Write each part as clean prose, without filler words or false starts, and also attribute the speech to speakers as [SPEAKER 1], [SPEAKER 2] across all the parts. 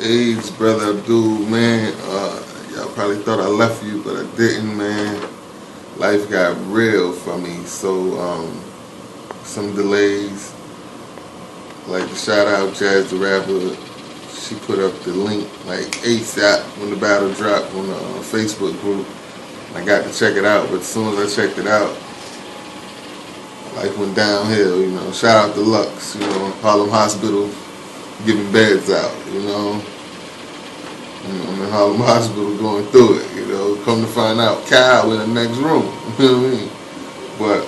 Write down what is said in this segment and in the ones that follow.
[SPEAKER 1] Hey, it's brother Abdul, man. Y'all probably thought I left you, but I didn't, man. Life got real for me, so some delays. Like to shout out Jazz the Rapper. She put up the link like ASAP when the battle dropped on the Facebook group. I got to check it out, but as soon as I checked it out, life went downhill. Shout out to Lux, Harlem Hospital, giving beds out, I'm in Harlem Hospital going through it, Come to find out, Kyle in the next room, you know what I mean? But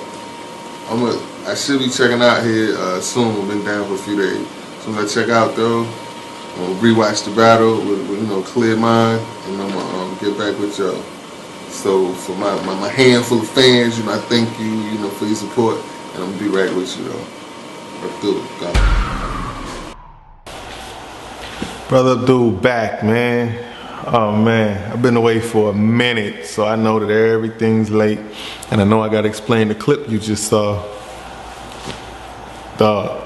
[SPEAKER 1] I should be checking out here soon. Been down for a few days. As soon as I check out though, I'm gonna rewatch the battle with clear mind, and I'm gonna get back with y'all. So for my handful of fans, I thank you, for your support, and I'm gonna be right with you though. Abdul, go.
[SPEAKER 2] Brother Abdul back, man. Oh man, I've been away for a minute, so I know that everything's late, and I know I gotta explain the clip you just saw. Dog.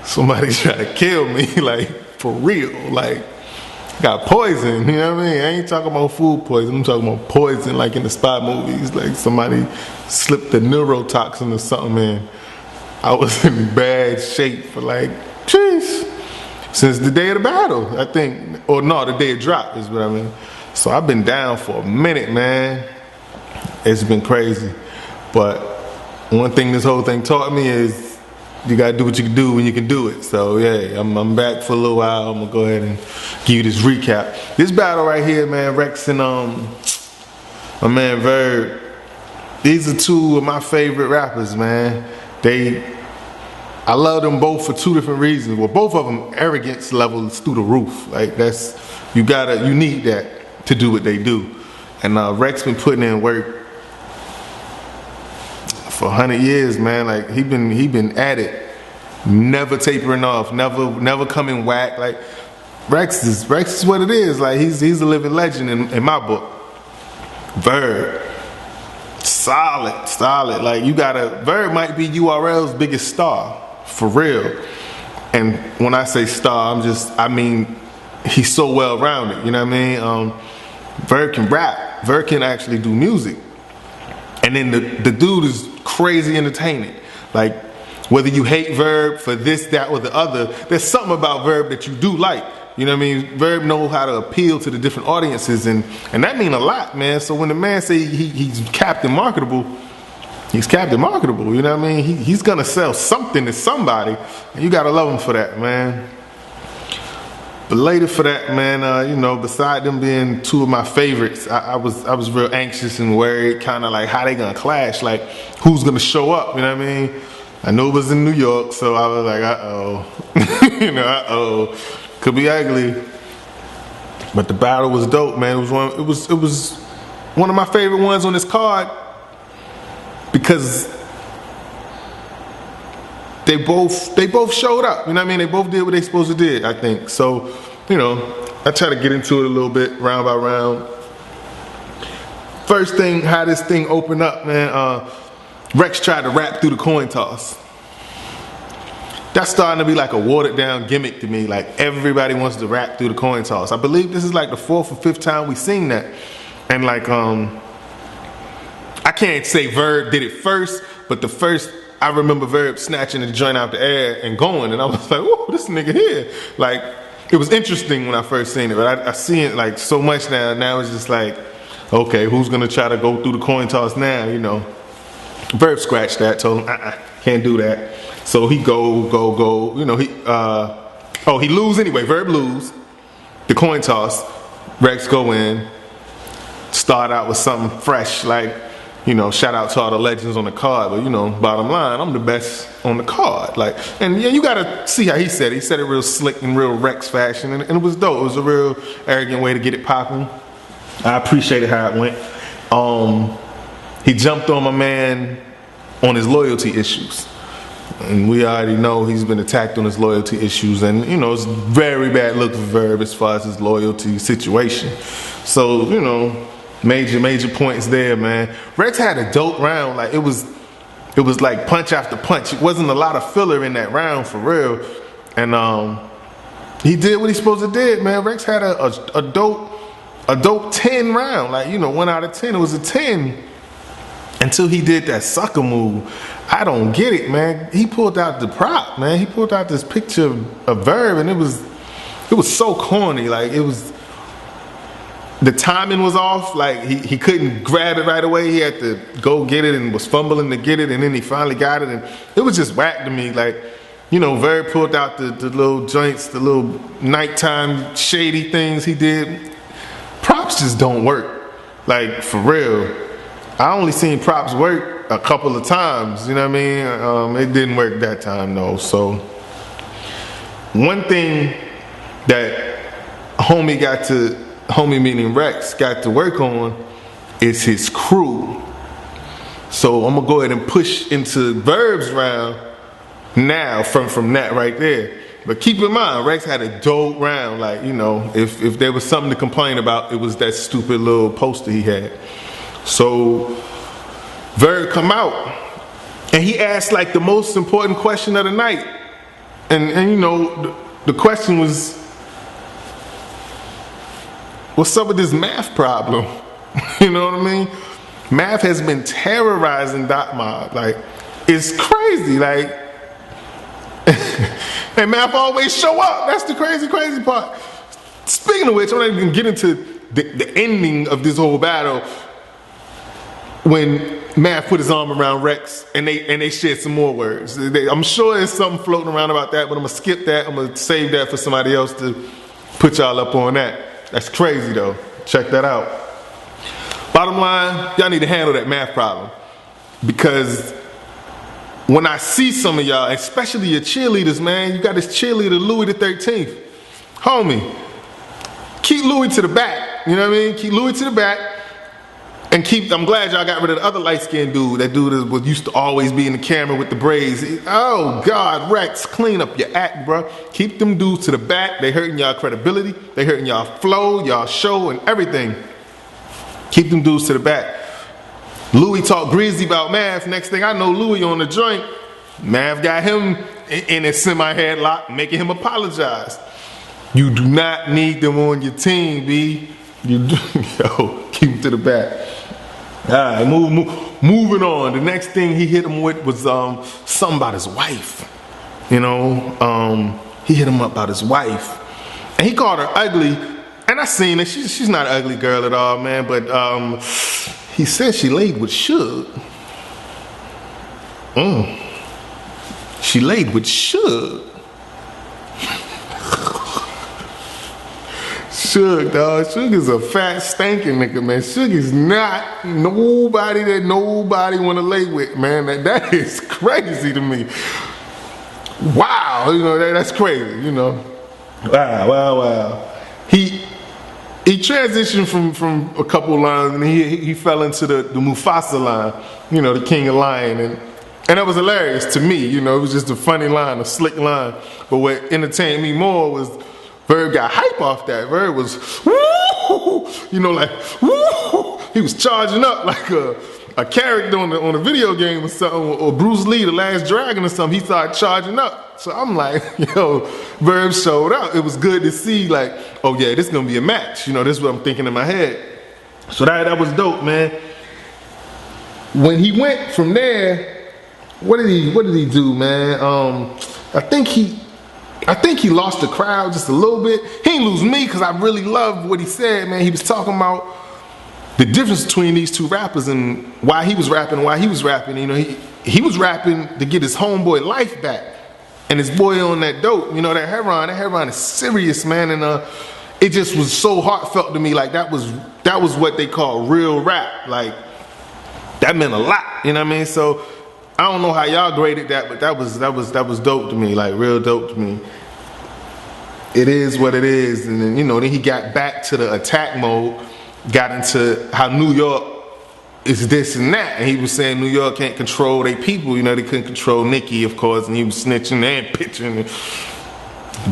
[SPEAKER 2] Somebody tried to kill me, like, for real, like, got poison, you know what I mean? I ain't talking about food poison, I'm talking about poison, like in the spy movies, like somebody slipped a neurotoxin or something, and I was in bad shape for like, jeez, since the day of the battle, I think, or no, the day it dropped is what I mean. So I've been down for a minute, man. It's been crazy, but one thing this whole thing taught me is you gotta do what you can do when you can do it. So yeah, I'm back for a little while. I'm gonna go ahead and give you this recap. This battle right here, man, Rex and my man Verb. These are two of my favorite rappers, man. I love them both for two different reasons. Well, both of them arrogance levels through the roof. Like you need that to do what they do. And Rex been putting in work for 100 years, man. Like he been at it, never tapering off, never coming whack. Like Rex is what it is. Like he's a living legend in my book. Verb, solid. Like Verb might be URL's biggest star for real. And when I say star, I mean he's so well rounded. You know what I mean? Verb can rap. Verb can actually do music. And then the dude is crazy entertaining. Like, whether you hate Verb for this, that, or the other, there's something about Verb that you do like. You know what I mean? Verb knows how to appeal to the different audiences, and that mean a lot, man. So when the man say he's Captain Marketable, he's Captain Marketable. You know what I mean? He's gonna sell something to somebody, and you gotta love him for that, man. Belated for that, man. Beside them being two of my favorites, I was real anxious and worried, kind of like how they gonna clash, like who's gonna show up. You know what I mean? I knew it was in New York, so I was like, could be ugly. But the battle was dope, man. It was one of my favorite ones on this card because they both showed up, you know what I mean? They both did what they supposed to do, I think. So, I try to get into it a little bit, round by round. First thing, how this thing opened up, man, Rex tried to rap through the coin toss. That's starting to be like a watered down gimmick to me, like everybody wants to rap through the coin toss. I believe this is like the 4th or 5th time we seen that. And like, I can't say Verb did it first, but the first, I remember Verb snatching the joint out the air and going, and I was like, whoa, this nigga here. Like, it was interesting when I first seen it, but I see it like so much now. Now it's just like, okay, who's gonna try to go through the coin toss now, Verb scratched that, told him, can't do that. So he go, he lose anyway, Verb lose. The coin toss, Rex go in, start out with something fresh, like, shout out to all the legends on the card, but bottom line, I'm the best on the card. Like, and yeah, you gotta see how he said it. He said it real slick and real Rex fashion, and it was dope. It was a real arrogant way to get it popping. I appreciated how it went. He jumped on my man on his loyalty issues. And we already know he's been attacked on his loyalty issues, and it's very bad look for Verb as far as his loyalty situation. So, major points there, man. Rex had a dope round. Like it was like punch after punch. It wasn't a lot of filler in that round for real. And He did what he's supposed to do, man. Rex had a dope 10 round. Like, you know, 1 out of 10. It was a 10 until he did that sucker move. I don't get it, man. He pulled out the prop, man. He pulled out this picture of Verb, and it was so corny. Like, it was, the timing was off. Like, he couldn't grab it right away. He had to go get it and was fumbling to get it, and then he finally got it, and it was just whack to me. Like, you know, Verb pulled out the little joints, the little nighttime shady things he did. Props just don't work. Like, for real. I only seen props work a couple of times, you know what I mean? It didn't work that time though. So one thing that homie meaning Rex got to work on is his crew. So I'm gonna go ahead and push into Verb's round now from that right there. But keep in mind, Rex had a dope round. Like, you know, if there was something to complain about, it was that stupid little poster he had. So Verb come out and he asked like the most important question of the night. And you know, the question was, what's up with this math problem? You know what I mean? Math has been terrorizing Dot Mob. Like, it's crazy. Like, and math always show up. That's the crazy part. Speaking of which, I'm not even gonna get into the ending of this whole battle when Math put his arm around Rex and they shared some more words. I'm sure there's something floating around about that, but I'm gonna skip that. I'm gonna save that for somebody else to put y'all up on that. That's crazy though. Check that out. Bottom line, y'all need to handle that math problem, because when I see some of y'all, especially your cheerleaders, man, you got this cheerleader Louis the 13th. Homie, keep Louis to the back. You know what I mean? Keep Louis to the back. And I'm glad y'all got rid of the other light-skinned dude. That dude was used to always be in the camera with the braids. Oh, God, Rex, clean up your act, bro. Keep them dudes to the back. They hurting y'all credibility. They hurting y'all flow, y'all show, and everything. Keep them dudes to the back. Louis talked greasy about Math. Next thing I know, Louis on the joint. Math got him in a semi-headlock, making him apologize. You do not need them on your team, B. You do, yo, keep them to the back. All right, moving on. The next thing he hit him with was something about his wife. You know, he hit him up about his wife, and he called her ugly. And I seen it. She's not an ugly girl at all, man. But he said she laid with Suge. She laid with Suge. Suge, dog. Suge is a fat, stinking nigga, man. Suge is not nobody that nobody want to lay with, man. That is crazy to me. Wow, you know, that's crazy, you know. Wow. He transitioned from a couple lines, and he fell into the Mufasa line, you know, the King of Lion, and that was hilarious to me. You know, it was just a funny line, a slick line. But what entertained me more was Verb got hype off that. Verb was, woo, you know, like, woo. He was charging up like a character on a video game or something, or Bruce Lee, The Last Dragon or something. He started charging up. So I'm like, yo, Verb showed up. It was good to see, like, oh yeah, this is gonna be a match. You know, this is what I'm thinking in my head. So that was dope, man. When he went from there, what did he do, man? I think he lost the crowd just a little bit. He didn't lose me because I really loved what he said, man. He was talking about the difference between these two rappers and why he was rapping. You know, he was rapping to get his homeboy life back. And his boy on that dope, you know, that heroin is serious, man. And it just was so heartfelt to me. Like that was what they call real rap. Like that meant a lot, you know what I mean? So I don't know how y'all graded that, but that was dope to me, like real dope to me. It is what it is. And then, you know, then he got back to the attack mode, got into how New York is this and that, and he was saying New York can't control their people. You know, they couldn't control Nicki, of course, and he was snitching and pitching. And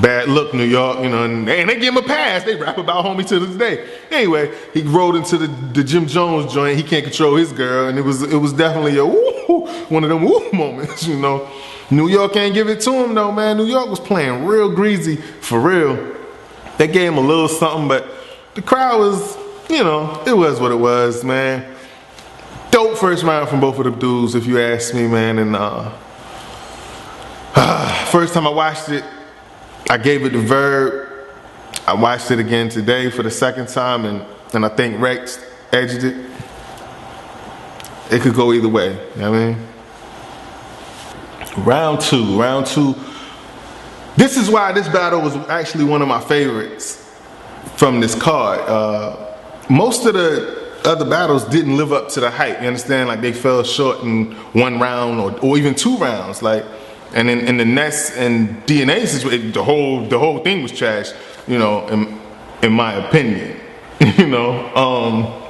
[SPEAKER 2] bad look, New York, you know, and they give him a pass. They rap about homie to this day. Anyway, he rolled into the Jim Jones joint. He can't control his girl, and it was definitely a woo, one of them woo moments, you know. New York ain't give it to him though, man. New York was playing real greasy, for real. They gave him a little something, but the crowd was, you know, it was what it was, man. Dope first round from both of the dudes, if you ask me, man. And first time I watched it, I gave it the Verb. I watched it again today for the second time, and I think Rex edged it. It could go either way, you know what I mean? Round two. This is why this battle was actually one of my favorites from this card. Most of the other battles didn't live up to the hype, you understand? Like they fell short in one round or even 2 rounds. Like, and in the Ness and DNA situation, the whole thing was trash, you know, in my opinion. You know,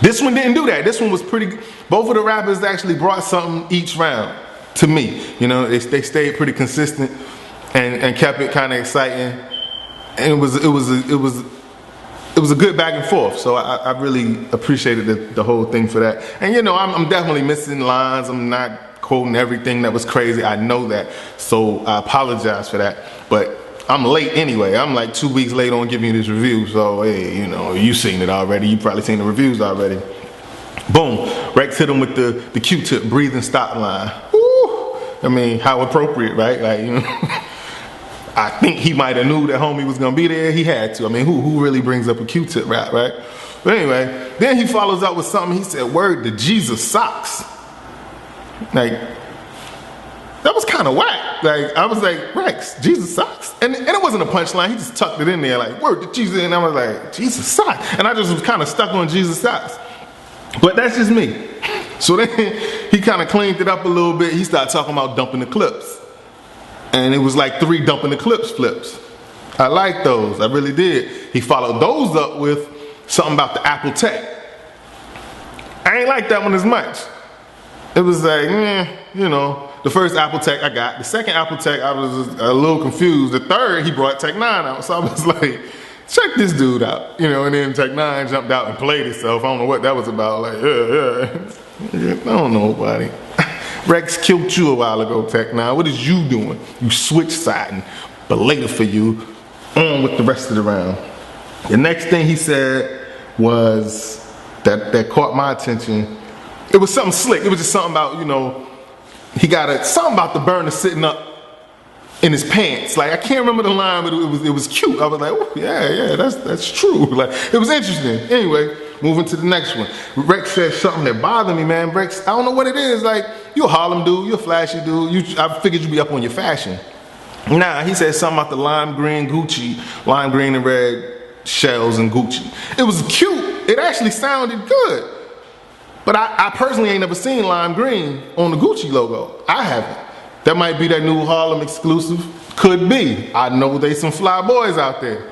[SPEAKER 2] this one didn't do that. This one was pretty. Both of the rappers actually brought something each round to me. You know, they stayed pretty consistent and kept it kind of exciting. And it was a good back and forth. So I really appreciated the whole thing for that. And you know, I'm definitely missing lines. I'm not quoting everything that was crazy. I know that. So I apologize for that. But I'm late anyway. I'm like 2 weeks late on giving you this review. So hey, you know, you seen it already. You probably seen the reviews already. Boom. Rex hit him with the Q-tip breathing stop line. Woo! I mean, how appropriate, right? Like, you know, I think he might have knew that homie was gonna be there. He had to. I mean, who really brings up a Q-tip rap, right? But anyway, then he follows up with something. He said, "Word to Jesus socks." Like, that was kind of whack. Like, I was like, Rex, Jesus socks? And it wasn't a punchline. He just tucked it in there like, "Word to Jesus." And I was like, Jesus socks? And I just was kind of stuck on Jesus socks. But that's just me. So then he kind of cleaned it up a little bit. He started talking about dumping the clips. And it was like 3 dumping the clips flips. I like those. I really did. He followed those up with something about the Apple Tech. I ain't like that one as much. It was like, you know, the first Apple Tech I got. The second Apple Tech, I was a little confused. The third, he brought Tech 9 out. So I was like, check this dude out. You know, and then Tech 9 jumped out and played itself. I don't know what that was about. Like, I don't know, buddy. Rex killed you a while ago, Tech 9. What is you doing? You switch siding. But later for you, on with the rest of the round. The next thing he said was that caught my attention. It was something slick. It was just something about, you know, he got something about the burner sitting up in his pants. Like, I can't remember the line, but it was cute. I was like, oh, yeah, that's true. Like, it was interesting. Anyway, moving to the next one. Rex said something that bothered me, man. Rex, I don't know what it is. Like, you a Harlem dude, you a flashy dude. I figured you'd be up on your fashion. Nah, he said something about the lime green and red shells and Gucci. It was cute. It actually sounded good. But I personally ain't never seen lime green on the Gucci logo. I haven't. That might be that new Harlem exclusive. Could be. I know they some fly boys out there.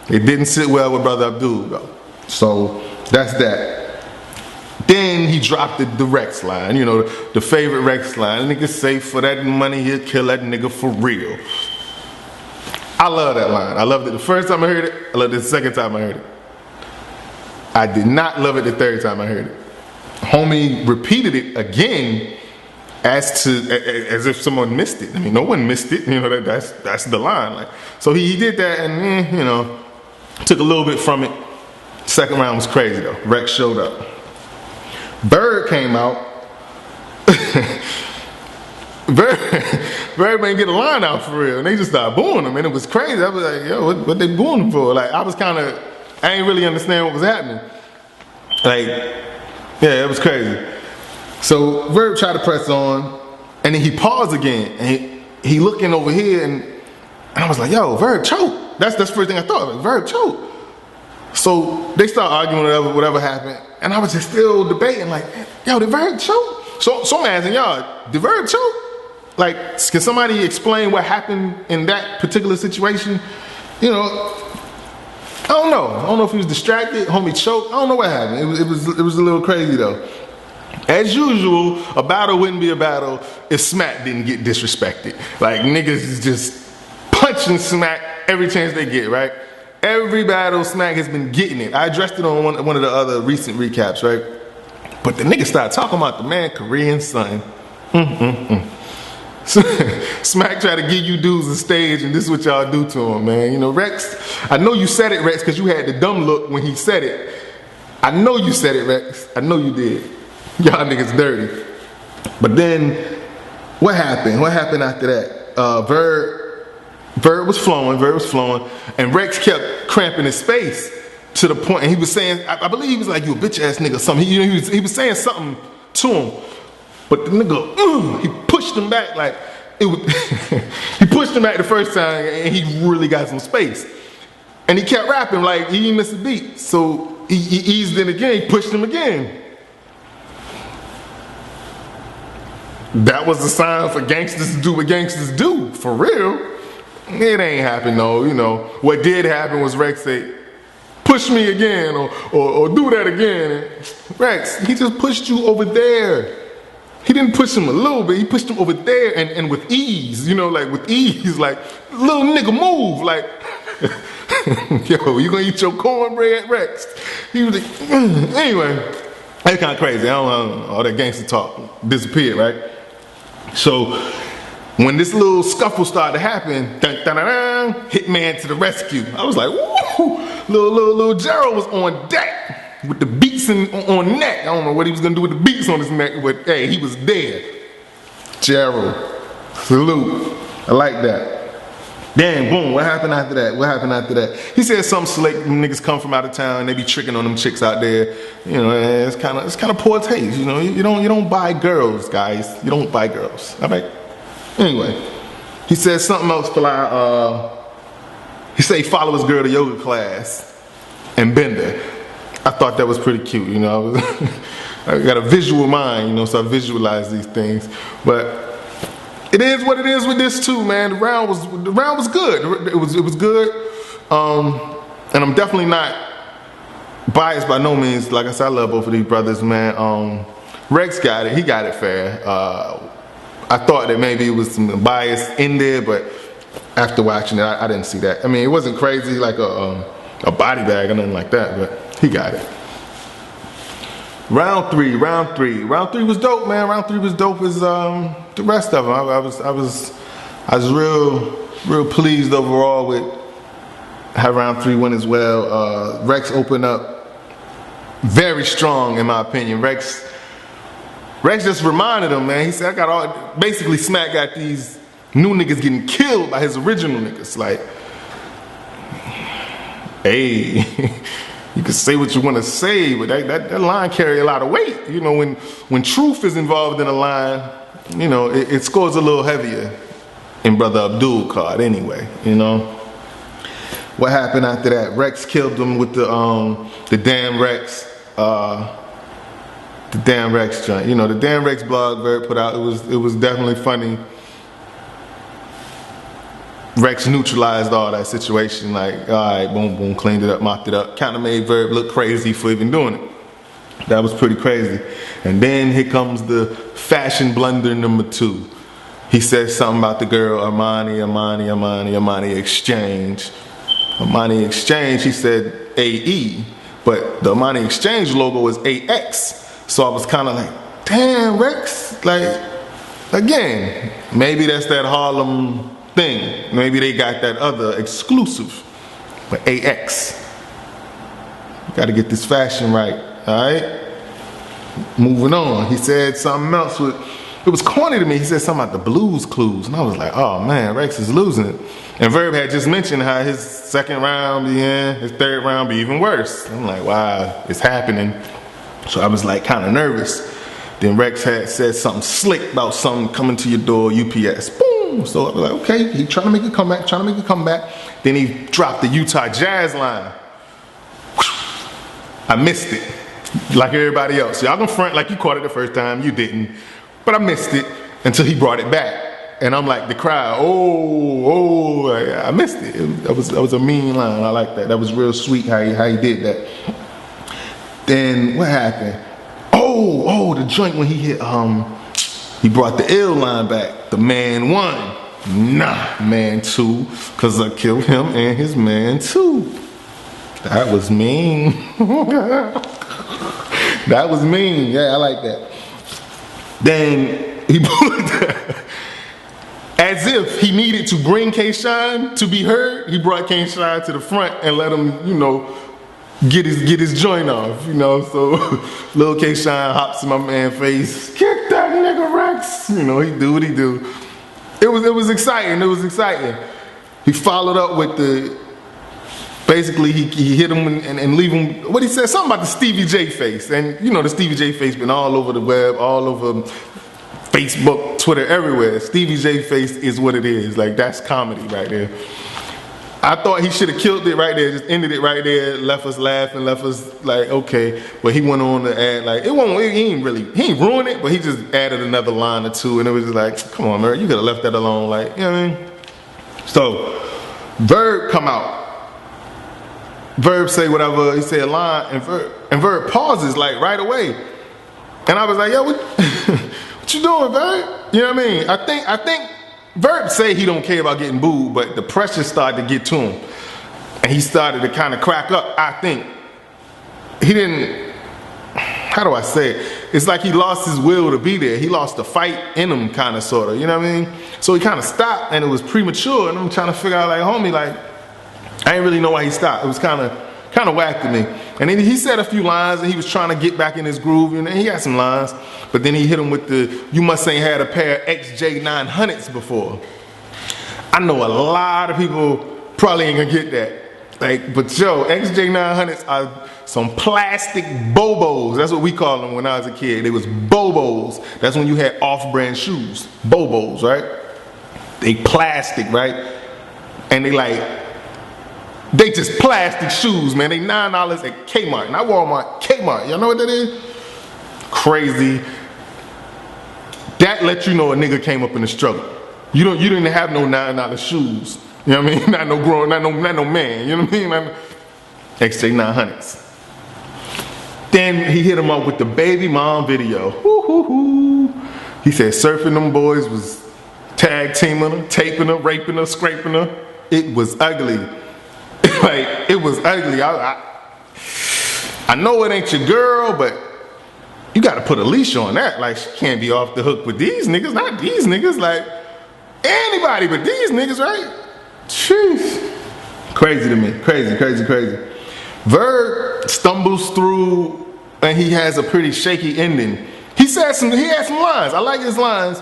[SPEAKER 2] It didn't sit well with Brother Abdul though. So that's that. Then he dropped the Rex line, you know, the favorite Rex line. Nigga say for that money he'll kill that nigga for real. I love that line. I loved it the first time I heard it. I loved it the second time I heard it. I did not love it the third time I heard it. Homie repeated it again as if someone missed it. I mean, no one missed it. You know, that's the line. Like, so he did that, and you know, took a little bit from it. Second round was crazy though. Rex showed up. Verb came out. Verb ain't get a line out for real, and they just started booing him, and it was crazy. I was like, yo, what they booing him for? Like, I ain't really understand what was happening. Like, yeah, it was crazy. So Verb tried to press on, and then he paused again, and he looking over here, and I was like, yo, Verb choke. That's the first thing I thought, like, Verb choke. So they start arguing whatever happened, and I was just still debating, like, yo, did Verb choke? So I'm asking y'all, did Verb choke? Like, can somebody explain what happened in that particular situation? You know, I don't know. I don't know if he was distracted, homie choked. I don't know what happened. It was a little crazy though. As usual, a battle wouldn't be a battle if Smack didn't get disrespected. Like, niggas is just punching Smack every chance they get, right? Every battle, Smack has been getting it. I addressed it on one of the other recent recaps, right? But the nigga started talking about the man Korean son. Smack try to give you dudes a stage, and this is what y'all do to him, man. You know, Rex, I know you said it, Rex, because you had the dumb look when he said it. I know you said it, Rex. I know you did. Y'all niggas dirty. But then, what happened? What happened after that? Verb was flowing, and Rex kept cramping his space to the point, and he was saying, I believe he was like, you a bitch ass nigga, something. He was saying something to him. But the nigga, he pushed him back like it was. He pushed him back the first time, and he really got some space. And he kept rapping like he didn't miss a beat. So he eased in again. He pushed him again. That was the sign for gangsters to do what gangsters do, for real. It ain't happened though. You know what did happen was Rex say, "Push me again," or "Do that again." And Rex, he just pushed you over there. He didn't push him a little bit, he pushed him over there and with ease, you know, like with ease, like, little nigga move, like, yo, you gonna eat your cornbread, Rex? He was like, anyway, that's kind of crazy. I don't know, all that gangster talk disappeared, right? So, when this little scuffle started to happen, dun, dun, dun, dun, Hitman to the rescue. I was like, woo, little Gerald was on deck. With the beats on neck. I don't know what he was gonna do with the beats on his neck, but hey, he was dead. Gerald. Salute. I like that. Damn, boom, what happened after that? He said something slick, niggas come from out of town, they be tricking on them chicks out there. You know, it's kinda poor taste, you know. You don't buy girls, guys. You don't buy girls. Alright? Anyway. He said something else for he said he follow his girl to yoga class and Bender. I thought that was pretty cute, you know. I got a visual mind, you know, so I visualize these things. But it is what it is with this too, man. The round was good. It was good. And I'm definitely not biased by no means. Like I said, I love both of these brothers, man. Rex got it. He got it fair. I thought that maybe it was some bias in there, but after watching it, I didn't see that. I mean, it wasn't crazy like a body bag or nothing like that, but he got it. Round three was dope, man. Round three was dope as the rest of them. I was real pleased overall with how round three went as well. Rex opened up very strong, in my opinion. Rex just reminded him, man. He said, basically Smack got these new niggas getting killed by his original niggas. Like, hey, you can say what you want to say, but that line carry a lot of weight. You know, when truth is involved in a line, you know, it scores a little heavier in Brother Abdul card anyway, you know. What happened after that? Rex killed him with the damn Rex, joint. You know, the damn Rex blog Verb put out, it was definitely funny. Rex neutralized all that situation, like, alright, boom, boom, cleaned it up, mopped it up. Kinda made Verb look crazy for even doing it. That was pretty crazy. And then here comes the fashion blunder number 2. He says something about the girl, Armani Exchange. Armani Exchange, he said AE, but the Armani Exchange logo is AX. So I was kinda like, damn, Rex, like, again, maybe that's that Harlem thing. Maybe they got that other exclusive, but AX. You gotta get this fashion right, alright? Moving on. He said something else it was corny to me. He said something about the Blues Clues, and I was like, oh man, Rex is losing it. And Verb had just mentioned how his second round be in, his third round be even worse. I'm like, wow, it's happening. So I was like kinda nervous. Then Rex had said something slick about something coming to your door, UPS. Boom! So I was like, okay, he trying to make a comeback, Then he dropped the Utah Jazz line. I missed it, like everybody else. Y'all gonna front like you caught it the first time, you didn't. But I missed it until he brought it back. And I'm like, the crowd, I missed it. That was a mean line, I like that. That was real sweet how he did that. Then what happened? The joint when he hit, he brought the ill line back. The man 1, nah, man 2, cause I killed him and his man 2. That was mean. That was mean. Yeah, I like that. Then he put As if he needed to bring K-Shine to be heard, he brought K-Shine to the front and let him, you know, get his joint off, you know. So Lil K-Shine hops in my man's face, kick that nigga Rex. You know, he do what he do. It was exciting. It was exciting. He followed up with the, basically he hit him and leave him, what he said, something about the Stevie J face. And you know the Stevie J face been all over the web, all over Facebook, Twitter, everywhere. Stevie J face is what it is. Like, that's comedy right there. I thought he should have killed it right there, just ended it right there, left us laughing, left us like, okay. But he went on to add, like, he ain't ruined it, but he just added another line or two, and it was just like, come on, man, you could have left that alone, like, you know what I mean? So, Verb come out. Verb say whatever, he say a line, and Verb pauses, like, right away. And I was like, yo, what you doing, Verb? You know what I mean? I think Verb say he don't care about getting booed, but the pressure started to get to him. And he started to kind of crack up, I think. He didn't, how do I say it? It's like he lost his will to be there. He lost the fight in him, kind of, sort of, you know what I mean? So he kind of stopped, and it was premature, and I'm trying to figure out, like, homie, like, I didn't really know why he stopped. It was kind of whack to me. And then he said a few lines, and he was trying to get back in his groove, and he had some lines, but then he hit him with the, you must ain't had a pair of XJ900s before. I know a lot of people probably ain't gonna get that. Like, but yo, XJ900s are some plastic bobos. That's what we called them when I was a kid. They was bobos. That's when you had off-brand shoes. Bobos, right? They plastic, right? And they just plastic shoes, man. They $9 at Kmart. And I wore them at Kmart. Y'all know what that is? Crazy. That lets you know a nigga came up in the struggle. You didn't have no $9 shoes. You know what I mean? Not no man. You know what I mean? XJ900s. Then he hit him up with the baby mom video. He said surfing them boys was tag teaming her, taping her, raping her, scraping her. It was ugly. Like, it was ugly. I know it ain't your girl, but you gotta put a leash on that. Like, she can't be off the hook with these niggas, not these niggas, like, anybody but these niggas, right? Jeez. Crazy to me, crazy. Verb stumbles through, and he has a pretty shaky ending. He had some lines, I like his lines.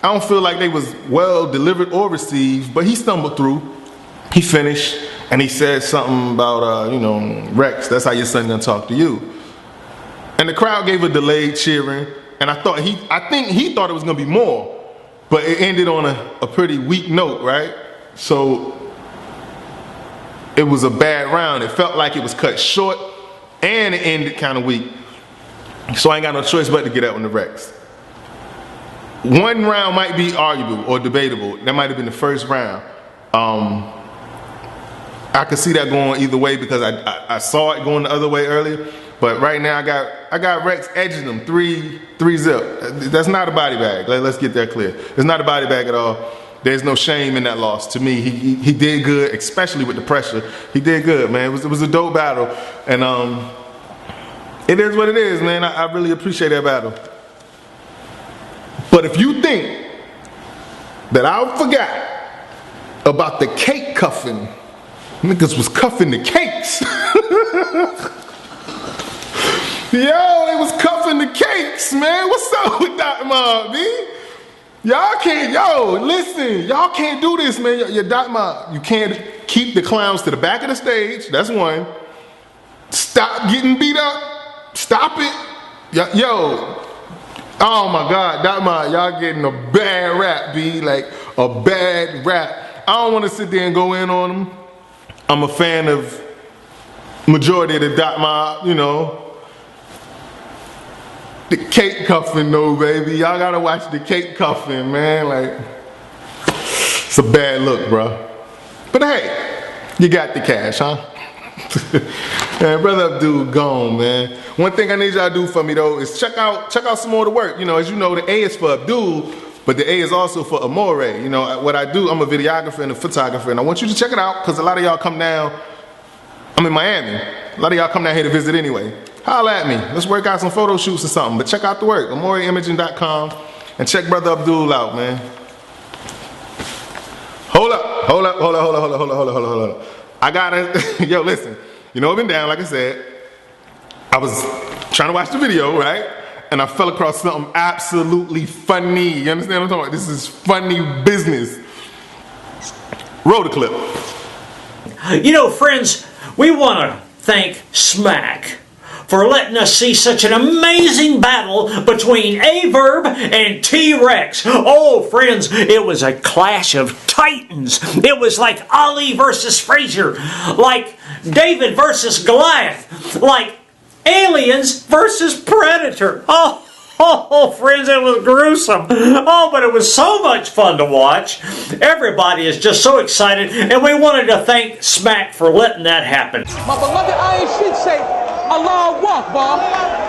[SPEAKER 2] I don't feel like they was well delivered or received, but he stumbled through. He finished, and he said something about, you know, Rex, that's how your son gonna talk to you. And the crowd gave a delayed cheering, and I think he thought it was gonna be more, but it ended on a pretty weak note, right? So it was a bad round. It felt like it was cut short, and it ended kind of weak. So I ain't got no choice but to get out on the Rex. One round might be arguable or debatable. That might have been the first round. I could see that going either way because I saw it going the other way earlier. But right now I got Rex edging him 3-0. That's not a body bag. Let's get that clear. It's not a body bag at all. There's no shame in that loss. To me, he did good, especially with the pressure. He did good, man. It was a dope battle, and it is what it is, man. I really appreciate that battle. But if you think that I forgot about the cake cuffing, niggas was cuffing the cakes. Yo, they was cuffing the cakes, man. What's up with Dr. Mob, B? Y'all can't, listen, y'all can't do this, man. Your Dr. Mob, you can't keep the clowns to the back of the stage. That's one. Stop getting beat up. Stop it. Yo, oh my God, Dr. Mob, y'all getting a bad rap, B. Like, a bad rap. I don't want to sit there and go in on them. I'm a fan of majority of the Dot Mob, you know. The cake cuffing though, baby. Y'all gotta watch the cake cuffing, man. Like, it's a bad look, bro. But hey, you got the cash, huh? Man, brother Abdul gone, man. One thing I need y'all to do for me though is check out some more of the work. You know, as you know, the A is for Abdul, but the A is also for Amore. You know, what I do, I'm a videographer and a photographer, and I want you to check it out because a lot of y'all come down. I'm in Miami. A lot of y'all come down here to visit anyway. Holla at me. Let's work out some photo shoots or something. But check out the work, AmoreImaging.com, and check Brother Abdul out, man. Hold up. I gotta, yo, listen. You know, I've been down, like I said. I was trying to watch the video, right? And I fell across something absolutely funny. You understand what I'm talking about? This is funny business. Roll the clip.
[SPEAKER 3] You know, friends, we want to thank Smack for letting us see such an amazing battle between Verb and T.Rex. Oh, friends, it was a clash of titans. It was like Ali versus Frazier, like David versus Goliath, like aliens versus Predator. Oh, friends, it was gruesome. Oh, but it was so much fun to watch. Everybody is just so excited, and we wanted to thank Smack for letting that happen.
[SPEAKER 4] My beloved Iron Sheik say, Allah Akbar.